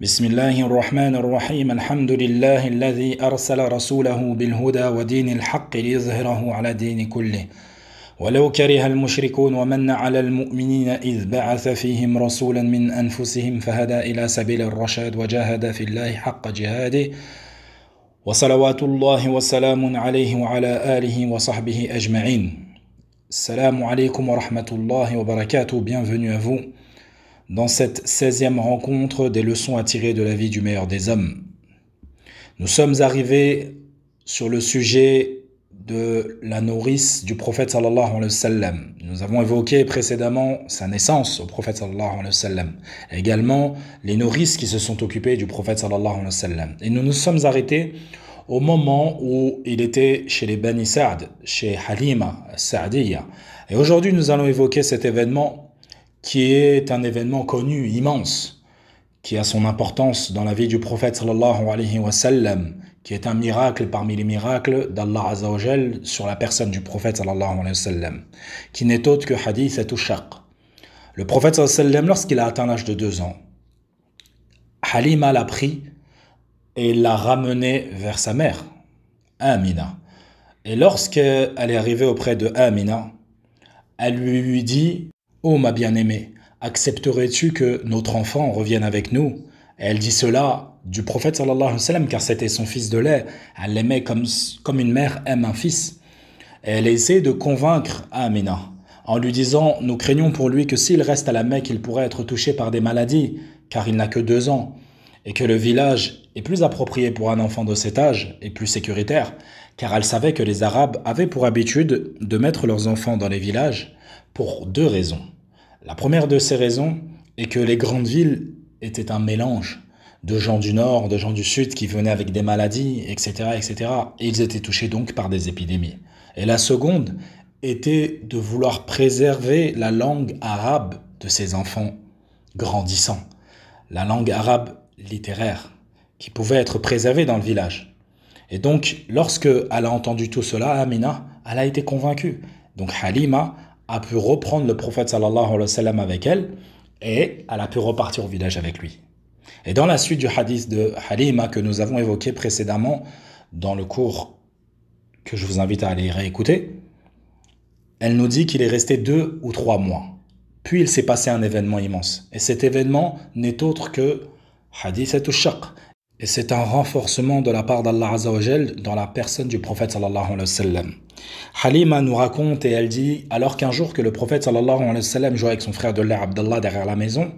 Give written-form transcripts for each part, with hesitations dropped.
بسم الله الرحمن الرحيم الحمد لله الذي أرسل رسوله بالهدى ودين الحق ليظهره على دين كله ولو كره المشركون ومن على المؤمنين إذ بعث فيهم رسولا من أنفسهم فهدى إلى سبيل الرشاد وجاهد في الله حق جهاده وصلوات الله وسلام عليه وعلى آله وصحبه أجمعين. Salam alaikum wa rahmatullahi wa barakatuh, bienvenue à vous dans cette 16e rencontre des leçons à tirer de la vie du meilleur des hommes. Nous sommes arrivés sur le sujet de la nourrice du prophète sallallahu alayhi wa sallam. Nous avons évoqué précédemment sa naissance au prophète sallallahu alayhi wa sallam. Également les nourrices qui se sont occupées du prophète sallallahu alayhi wa sallam. Et nous nous sommes arrêtés au moment où il était chez les Bani Sa'd, chez Halima Sa'diya. Et aujourd'hui nous allons évoquer cet événement qui est un événement connu, immense, qui a son importance dans la vie du prophète sallallahu alayhi wa sallam, qui est un miracle parmi les miracles d'Allah Azza wa Jal sur la personne du prophète sallallahu alayhi wa sallam, qui n'est autre que Hadith Shaq. Le prophète sallallahu alayhi wa sallam, lorsqu'il a atteint l'âge de 2 ans, Halima l'a pris et l'a ramené vers sa mère, Amina. Et lorsqu'elle est arrivée auprès de Amina, elle lui dit: ô ma bien-aimée, accepterais-tu que notre enfant revienne avec nous? Et elle dit cela du prophète sallallahu alayhi wa sallam, car c'était son fils de lait. Elle l'aimait comme une mère aime un fils. Et elle essaie de convaincre Amina en lui disant: nous craignons pour lui que s'il reste à la Mecque, il pourrait être touché par des maladies, car il n'a que 2 ans, et que le village est plus approprié pour un enfant de cet âge et plus sécuritaire, car elle savait que les Arabes avaient pour habitude de mettre leurs enfants dans les villages pour 2 raisons. La première de ces raisons est que les grandes villes étaient un mélange de gens du nord, de gens du sud qui venaient avec des maladies, etc., etc. Et ils étaient touchés donc par des épidémies. Et la seconde était de vouloir préserver la langue arabe de ces enfants grandissants. La langue arabe littéraire qui pouvait être préservée dans le village. Et donc, lorsque elle a entendu tout cela, Amina, elle a été convaincue. Donc Halima a pu reprendre le prophète sallallahu alayhi wa sallam avec elle et elle a pu repartir au village avec lui. Et dans la suite du hadith de Halima que nous avons évoqué précédemment dans le cours que je vous invite à aller réécouter, elle nous dit qu'il est resté 2 ou 3 mois. Puis il s'est passé un événement immense. Et cet événement n'est autre que Hadith Shaq. Et c'est un renforcement de la part d'Allah Azza wa Jal dans la personne du prophète sallallahu alayhi wa sallam. Halima nous raconte et elle dit: alors qu'un jour que le prophète sallallahu alayhi wa sallam jouait avec son frère de lait Abdallah derrière la maison,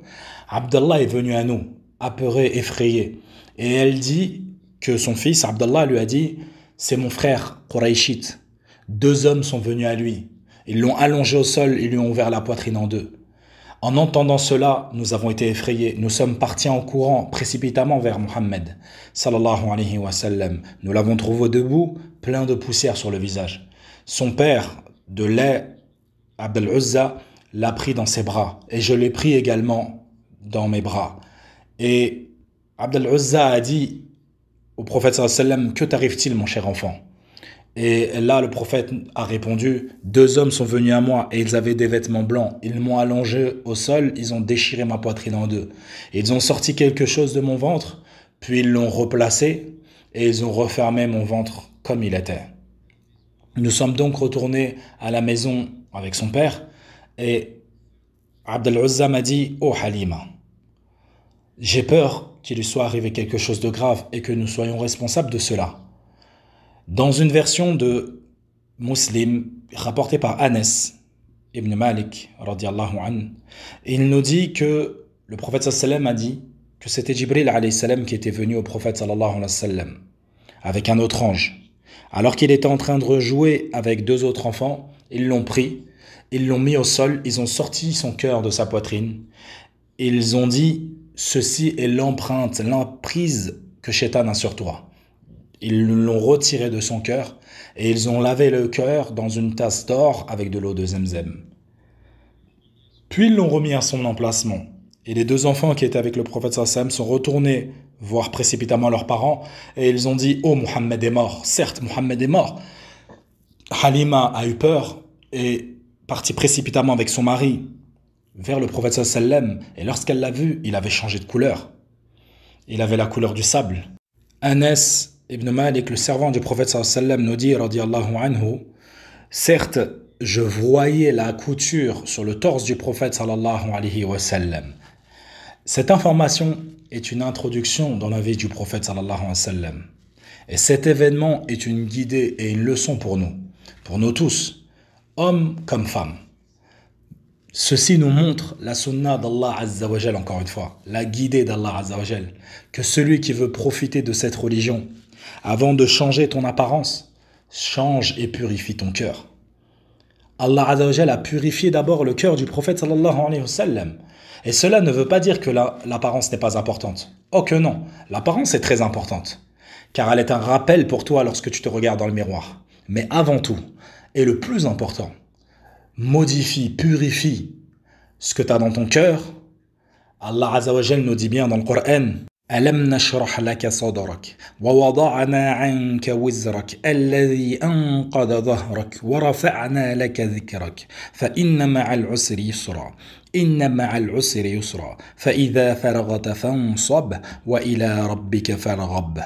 Abdallah est venu à nous, apeuré, effrayé. Et elle dit que son fils Abdallah lui a dit: c'est mon frère Qurayshite. 2 hommes sont venus à lui. Ils l'ont allongé au sol et lui ont ouvert la poitrine en 2. En entendant cela, nous avons été effrayés. Nous sommes partis en courant précipitamment vers Mohammed sallallahu alayhi wa sallam. Nous l'avons trouvé debout, plein de poussière sur le visage. Son père de lait, Abd al-Uzza, l'a pris dans ses bras. Et je l'ai pris également dans mes bras. Et Abd al-Uzza a dit au prophète sallallahu alayhi wa sallam: que t'arrive-t-il, mon cher enfant? Et là, le prophète a répondu: 2 hommes sont venus à moi et ils avaient des vêtements blancs. Ils m'ont allongé au sol, ils ont déchiré ma poitrine en 2. Et ils ont sorti quelque chose de mon ventre, puis ils l'ont replacé et ils ont refermé mon ventre comme il était. Nous sommes donc retournés à la maison avec son père et Abd al-Uzza m'a dit: oh Halima, j'ai peur qu'il lui soit arrivé quelque chose de grave et que nous soyons responsables de cela. Dans une version de Muslim rapportée par Anas ibn Malik radiyallahu anhu, il nous dit que le prophète sallallahu alayhi wa sallam a dit que c'était Jibril alayhi salam qui était venu au prophète sallallahu alayhi wa sallam avec un autre ange. Alors qu'il était en train de jouer avec 2 autres enfants, ils l'ont pris, ils l'ont mis au sol, ils ont sorti son cœur de sa poitrine et ils ont dit: ceci est l'empreinte, l'emprise que Shaitan a sur toi. Ils l'ont retiré de son cœur et ils ont lavé le cœur dans une tasse d'or avec de l'eau de Zemzem. Puis ils l'ont remis à son emplacement. Et les 2 enfants qui étaient avec le prophète sallallahu alayhi wa sallam sont retournés voir précipitamment leurs parents et ils ont dit: oh, Mohammed est mort. Certes, Mohammed est mort. Halima a eu peur et partit précipitamment avec son mari vers le prophète sallallahu alayhi wa sallam. Et lorsqu'elle l'a vu, il avait changé de couleur. Il avait la couleur du sable. Anas ibn Malik, le servant du prophète sallallahu alayhi wa sallam, nous dit, radiyallahu anhu, certes, je voyais la couture sur le torse du prophète sallallahu alayhi wa sallam. Cette information est une introduction dans la vie du prophète sallallahu alayhi wa sallam. Et cet événement est une guidée et une leçon pour nous tous, hommes comme femmes. Ceci nous montre la sunna d'Allah Azza wa Jal, encore une fois, la guidée d'Allah Azza wa Jal, que celui qui veut profiter de cette religion, avant de changer ton apparence, change et purifie ton cœur. Allah Azza wa Jal a purifié d'abord le cœur du prophète sallallahu alayhi wa sallam. Et cela ne veut pas dire que l'apparence n'est pas importante. Oh que non, l'apparence est très importante, car elle est un rappel pour toi lorsque tu te regardes dans le miroir. Mais avant tout, et le plus important, modifie, purifie ce que tu as dans ton cœur. Allah Azza wa Jal nous dit bien dans le Coran, Alam nashrah laka sadrak wa wada'na 'anka wizrak alladhi anqadha dhahrak wa rafa'na laka dhikrak fa inna ma'al 'usri yusra inna ma'al 'usri yusra fa idha faraghta fansab wa ila rabbika farghab.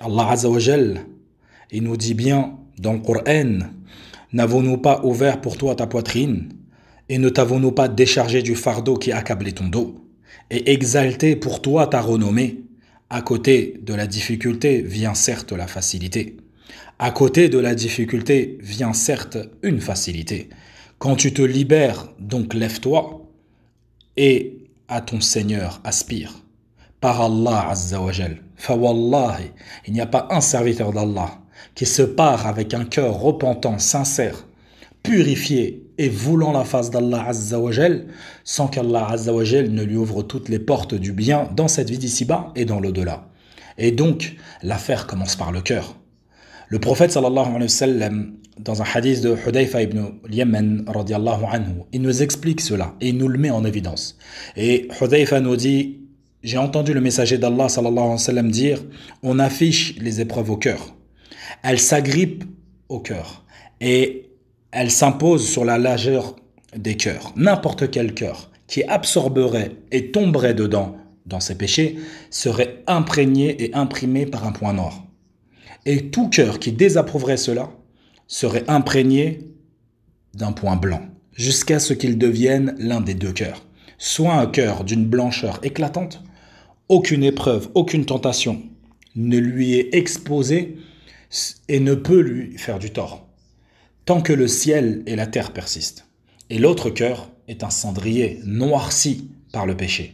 Allah Azza wa Jal, il nous dit bien dans le Coran, n'avons-nous pas ouvert pour toi ta poitrine et ne t'avons-nous pas déchargé du fardeau qui accablait ton dos et exalté pour toi ta renommée? À côté de la difficulté vient certes la facilité. À côté de la difficulté vient certes une facilité. Quand tu te libères, donc lève-toi et à ton Seigneur aspire. Par Allah Azza wa Jal. Fawallahi, il n'y a pas un serviteur d'Allah qui se part avec un cœur repentant, sincère, purifié et voulant la face d'Allah Azza wa Jal, sans qu'Allah Azza wa Jal ne lui ouvre toutes les portes du bien dans cette vie d'ici-bas et dans l'au-delà. Et donc, l'affaire commence par le cœur. Le prophète sallallahu alayhi wa sallam, dans un hadith de Hudayfa ibn Yaman radiyallahu anhu, il nous explique cela et il nous le met en évidence. Et Hudayfa nous dit, j'ai entendu le messager d'Allah sallallahu alayhi wa sallam dire, on affiche les épreuves au cœur. Elles s'agrippent au cœur et elles s'imposent sur la largeur des cœurs. N'importe quel cœur qui absorberait et tomberait dedans, dans ses péchés, serait imprégné et imprimé par un point noir. Et tout cœur qui désapprouverait cela serait imprégné d'un point blanc, jusqu'à ce qu'il devienne l'un des deux cœurs. Soit un cœur d'une blancheur éclatante, aucune épreuve, aucune tentation ne lui est exposée et ne peut lui faire du tort, tant que le ciel et la terre persistent. Et l'autre cœur est un cendrier noirci par le péché,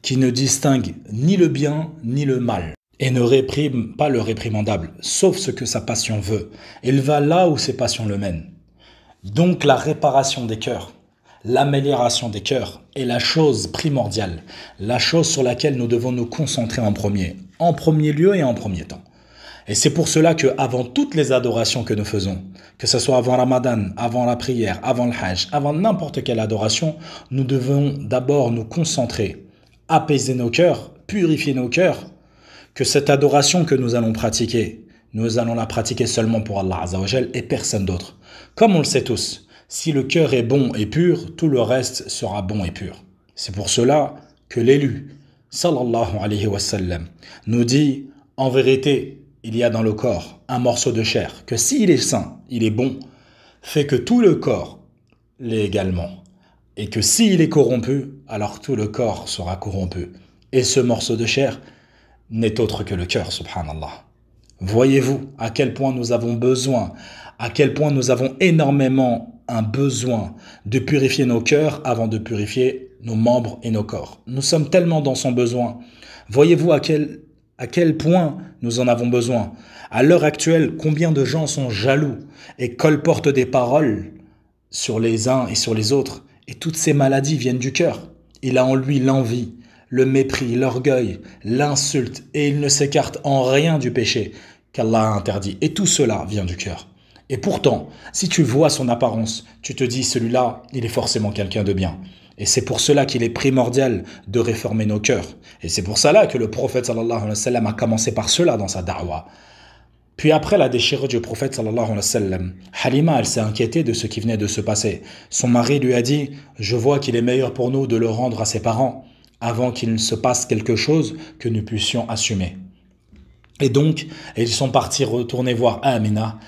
qui ne distingue ni le bien ni le mal, et ne réprime pas le réprimandable, sauf ce que sa passion veut. Il va là où ses passions le mènent. Donc la réparation des cœurs, l'amélioration des cœurs est la chose primordiale, la chose sur laquelle nous devons nous concentrer en premier lieu et en premier temps. Et c'est pour cela que avant toutes les adorations que nous faisons, que ce soit avant Ramadan, avant la prière, avant le Hajj, avant n'importe quelle adoration, nous devons d'abord nous concentrer, apaiser nos cœurs, purifier nos cœurs, que cette adoration que nous allons pratiquer, nous allons la pratiquer seulement pour Allah Azza wa Jal et personne d'autre. Comme on le sait tous, si le cœur est bon et pur, tout le reste sera bon et pur. C'est pour cela que l'élu, sallallahu alayhi wa sallam, nous dit, en vérité, il y a dans le corps un morceau de chair que s'il est sain, il est bon, fait que tout le corps l'est également. Et que s'il est corrompu, alors tout le corps sera corrompu. Et ce morceau de chair n'est autre que le cœur, subhanallah. Voyez-vous à quel point nous avons besoin, à quel point nous avons énormément un besoin de purifier nos cœurs avant de purifier nos membres et nos corps. Nous sommes tellement dans son besoin. Voyez-vous à quel point nous en avons besoin. À l'heure actuelle, combien de gens sont jaloux et colportent des paroles sur les uns et sur les autres. Et toutes ces maladies viennent du cœur. Il a en lui l'envie, le mépris, l'orgueil, l'insulte, et il ne s'écarte en rien du péché qu'Allah a interdit. Et tout cela vient du cœur. Et pourtant, si tu vois son apparence, tu te dis, celui-là, il est forcément quelqu'un de bien. Et c'est pour cela qu'il est primordial de réformer nos cœurs. Et c'est pour cela que le prophète sallallahu alayhi wa sallam a commencé par cela dans sa da'wah. Puis après la déchirure du prophète sallallahu alayhi wa sallam, Halima, elle s'est inquiétée de ce qui venait de se passer. Son mari lui a dit, je vois qu'il est meilleur pour nous de le rendre à ses parents. avant qu'il ne se passe quelque chose que nous puissions assumer. Et donc, ils sont partis retourner voir Amina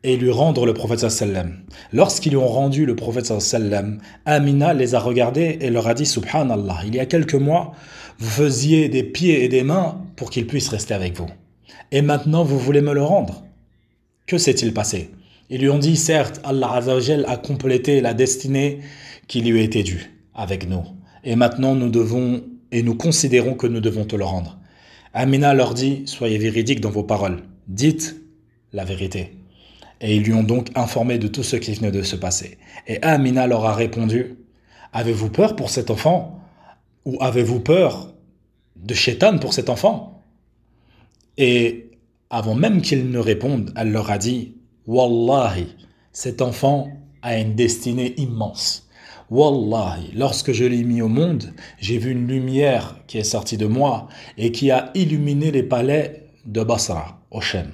et lui rendre le prophète sallam. Lorsqu'ils lui ont rendu le prophète sallam, Amina les a regardés et leur a dit Subhanallah, il y a quelques mois, vous faisiez des pieds et des mains pour qu'il puisse rester avec vous. Et maintenant, vous voulez me le rendre. Que s'est-il passé? Ils lui ont dit, certes, Allah Azza wa Jal a complété la destinée qui lui était due avec nous. Et maintenant, nous considérons que nous devons te le rendre. Amina leur dit, soyez véridiques dans vos paroles. Dites la vérité. Et ils lui ont donc informé de tout ce qui venait de se passer. Et Amina leur a répondu, avez-vous peur pour cet enfant? Ou avez-vous peur de Shaitan pour cet enfant? Et avant même qu'ils ne répondent, elle leur a dit, Wallahi, cet enfant a une destinée immense. Wallahi, lorsque je l'ai mis au monde, j'ai vu une lumière qui est sortie de moi et qui a illuminé les palais de Basra, au Shem.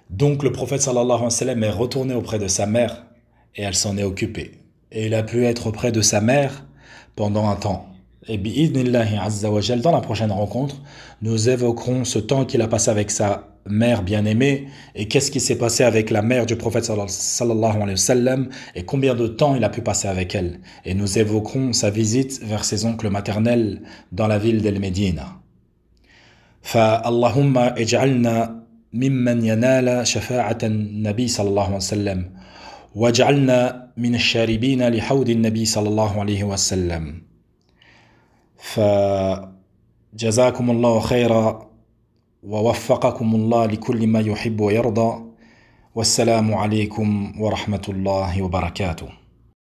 Donc le prophète sallallahu alayhi wa sallam est retourné auprès de sa mère et elle s'en est occupée. Et il a pu être auprès de sa mère pendant un temps. Et bi'idnillahi azza wa jal, dans la prochaine rencontre, nous évoquerons ce temps qu'il a passé avec sa mère bien-aimée et qu'est-ce qui s'est passé avec la mère du prophète sallallahu alayhi wa sallam et combien de temps il a pu passer avec elle. Et nous évoquerons sa visite vers ses oncles maternels dans la ville d'El-Médina. Allahumma ij'alna mimman yanala shafa'ata an-nabi sallallahu alayhi wa sallam waj'alna min ash-sharibina li hawdi an-nabi sallallahu alayhi wa sallam. فجزاكم الله خيرا ووفقكم الله لكل ما يحب ويرضى والسلام عليكم ورحمة الله وبركاته.